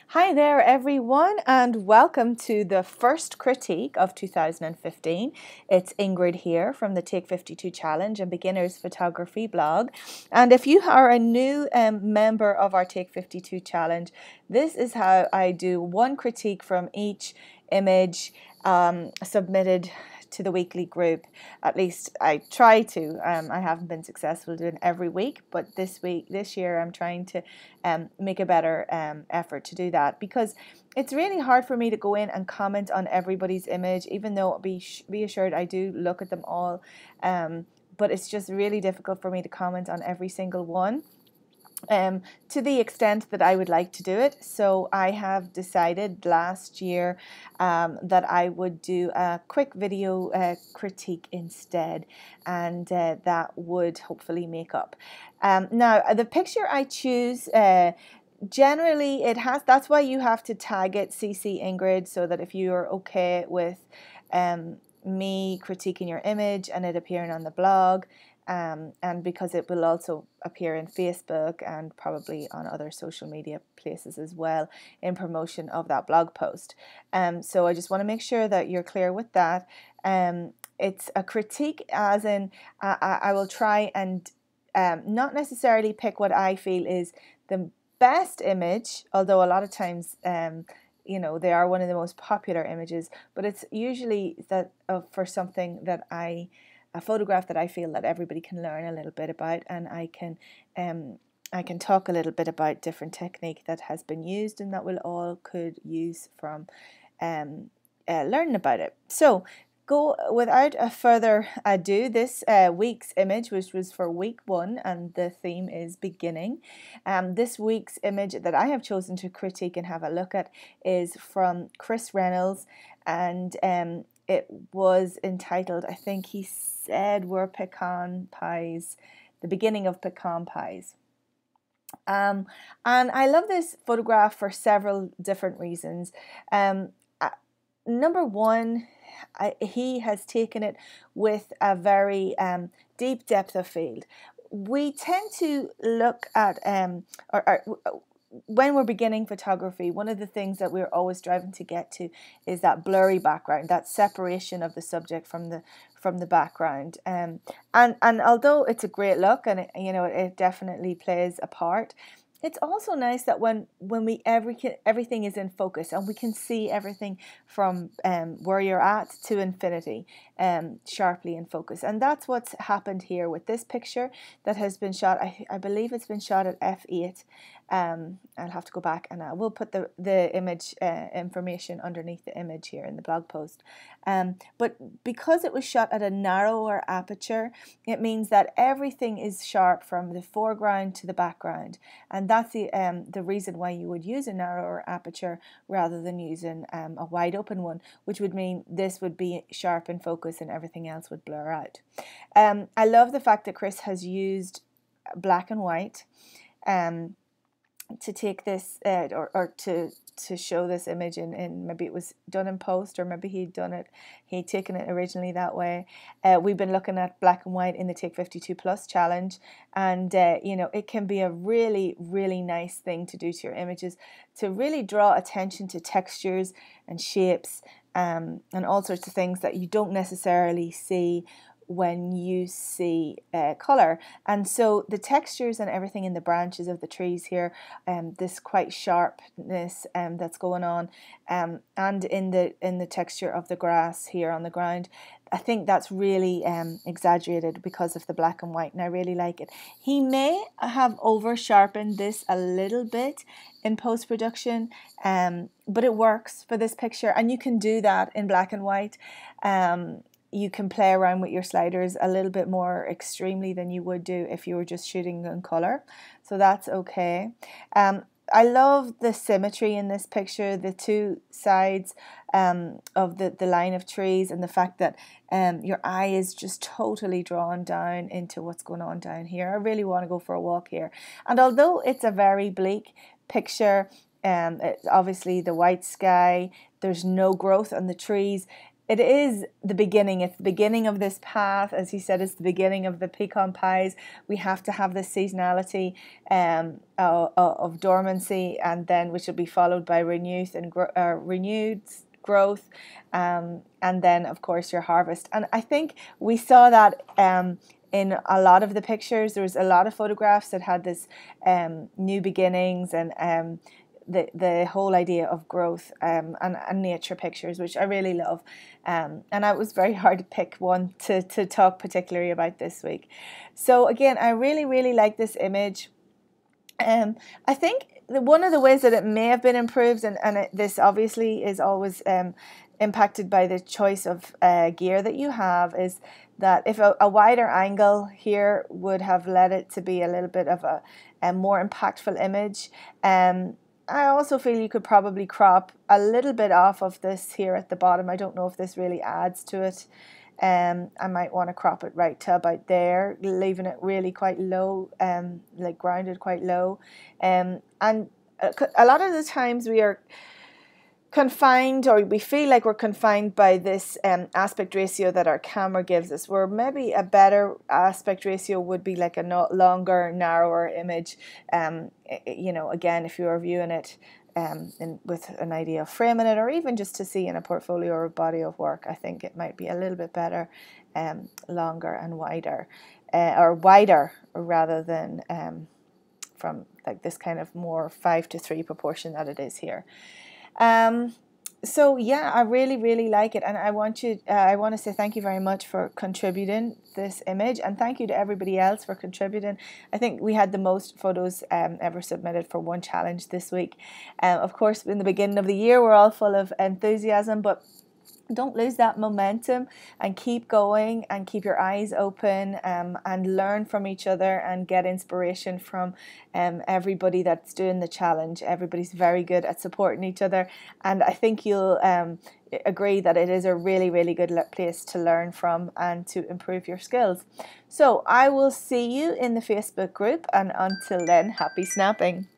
Hi there, everyone, and welcome to the first critique of 2015. It's Ingrid here from the Take 52 Challenge and Beginners Photography blog. And if you are a new member of our Take 52 Challenge, this is how I do one critique from each image submitted to the weekly group. At least I try to. I haven't been successful doing every week, but this year, I'm trying to make a better effort to do that, because it's really hard for me to go in and comment on everybody's image, even though be assured I do look at them all. But it's just really difficult for me to comment on every single one. To the extent that I would like to do it. So I have decided last year that I would do a quick video critique instead, and that would hopefully make up. Now, the picture I choose, generally that's why you have to tag it CC Ingrid, so that if you're okay with me critiquing your image and it appearing on the blog, and because it will also appear in Facebook and probably on other social media places as well in promotion of that blog post. So I just want to make sure that you're clear with that. It's a critique, as in I will try and not necessarily pick what I feel is the best image, although a lot of times they are one of the most popular images, but it's usually that for something that a photograph that I feel that everybody can learn a little bit about, and I can talk a little bit about different technique that has been used and that we'll all could use from learning about it. So go without a further ado, this week's image, which was for week 1, and the theme is beginning. This week's image that I have chosen to critique and have a look at is from Chris Reynolds, and it was entitled, I think he said, "We're pecan pies," the beginning of pecan pies. And I love this photograph for several different reasons. Number one, he has taken it with a very deep depth of field. We tend to look at when we're beginning photography, one of the things that we're always striving to get to is that blurry background, that separation of the subject from the background. And although it's a great look, and it definitely plays a part, it's also nice that when everything is in focus and we can see everything from where you're at to infinity, sharply in focus. And that's what's happened here with this picture that has been shot. I believe it's been shot at f8. I'll have to go back, and I will put the image information underneath the image here in the blog post. But because it was shot at a narrower aperture, it means that everything is sharp from the foreground to the background, and that's the reason why you would use a narrower aperture rather than using a wide open one, which would mean this would be sharp in focus and everything else would blur out. I love the fact that Chris has used black and white to take this or to show this image in maybe it was done in post, or maybe he'd taken it originally that way. We've been looking at black and white in the Take 52 Plus challenge, and it can be a really, really nice thing to do to your images, to really draw attention to textures and shapes and all sorts of things that you don't necessarily see when you see color. And so the textures and everything in the branches of the trees here, this quite sharpness that's going on, and in the texture of the grass here on the ground, I think that's really exaggerated because of the black and white, and I really like it. He may have over sharpened this a little bit in post-production, but it works for this picture, and you can do that in black and white. You can play around with your sliders a little bit more extremely than you would do if you were just shooting in color, so that's okay. I love the symmetry in this picture, the two sides of the line of trees, and the fact that your eye is just totally drawn down into what's going on down here. I really want to go for a walk here. And although it's a very bleak picture, it's obviously the white sky, there's no growth on the trees, it is the beginning. It's the beginning of this path. As he said, it's the beginning of the pecan pies. We have to have this seasonality of dormancy, and then which will be followed by renewed growth, and then of course your harvest. And I think we saw that in a lot of the pictures. There was a lot of photographs that had this new beginnings, and the whole idea of growth, and nature pictures, which I really love. And it was very hard to pick one to talk particularly about this week. So again, I really, really like this image. I think one of the ways that it may have been improved, and this obviously is always impacted by the choice of gear that you have, is that if a wider angle here would have led it to be a little bit of a more impactful image. I also feel you could probably crop a little bit off of this here at the bottom. I don't know if this really adds to it. I might want to crop it right to about there, leaving it really quite low, like grounded quite low. And a lot of the times we are confined, or we feel like we're confined by this aspect ratio that our camera gives us, where maybe a better aspect ratio would be like a longer, narrower image. You know, again, if you are viewing it with an idea of framing it, or even just to see in a portfolio or a body of work, I think it might be a little bit better, longer and wider, or wider rather than from like this kind of more 5:3 proportion that it is here. So yeah, I really, really like it, and I want to say thank you very much for contributing this image, and thank you to everybody else for contributing. I think we had the most photos ever submitted for one challenge this week. Of course, in the beginning of the year, we're all full of enthusiasm, but don't lose that momentum and keep going and keep your eyes open, and learn from each other and get inspiration from everybody that's doing the challenge. Everybody's very good at supporting each other, and I think you'll agree that it is a really, really good place to learn from and to improve your skills. So I will see you in the Facebook group, and until then, happy snapping.